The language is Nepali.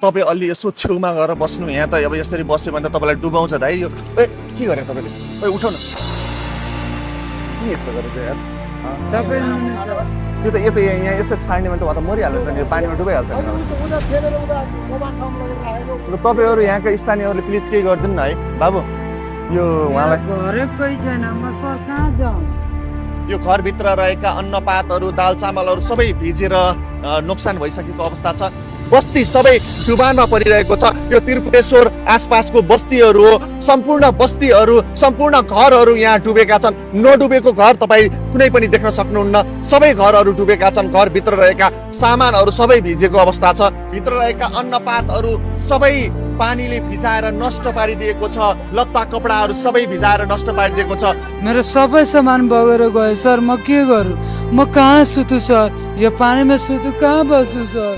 तपाईँ अलि यसो छेउमा गएर बस्नु। यहाँ त अब यसरी बस्यो भने त तपाईँलाई डुबाउँछ दाइ यो। ए के गरे तपाईँले? ओइ उठाउ न। के यस्तो गरेको यार? यो त यहाँ यसरी छाड्ने भने त उहाँ त मरिहाल्छ नि, यो पानीमा डुबाइहाल्छ नि। ल तपाईँहरू यहाँका स्थानीयहरूले प्लिज केही गरिदिनु न है बाबु। यो उहाँलाई घरै छैन, म सर कहाँ जाउँ? यो घरभित्र रहेका अन्नपातहरू दाल चामलहरू सबै भिजेर नोक्सान भइसकेको अवस्था छ। बस्ती सबै डुबानमा परिरहेको छ। यो त्रिपुरेश्वर आसपासको बस्तीहरू हो, सम्पूर्ण बस्तीहरू सम्पूर्ण घरहरू यहाँ डुबेका छन्। नडुबेको घर तपाईँ कुनै पनि देख्न सक्नुहुन्न। सबै घरहरू डुबेका छन्। घरभित्र रहेका सामानहरू सबै भिजेको अवस्था छ। भित्र रहेका अन्नपातहरू सबै पानीले भिजाएर नष्ट पारिदिएको छ। लत्ता कपडाहरू सबै भिजाएर नष्ट पारिदिएको छ। मेरो सबै सामान बगेर गयो सर, म के गरौँ? म कहाँ सुतु सर? यो पानीमा सुतु, कहाँ बस्छु सर?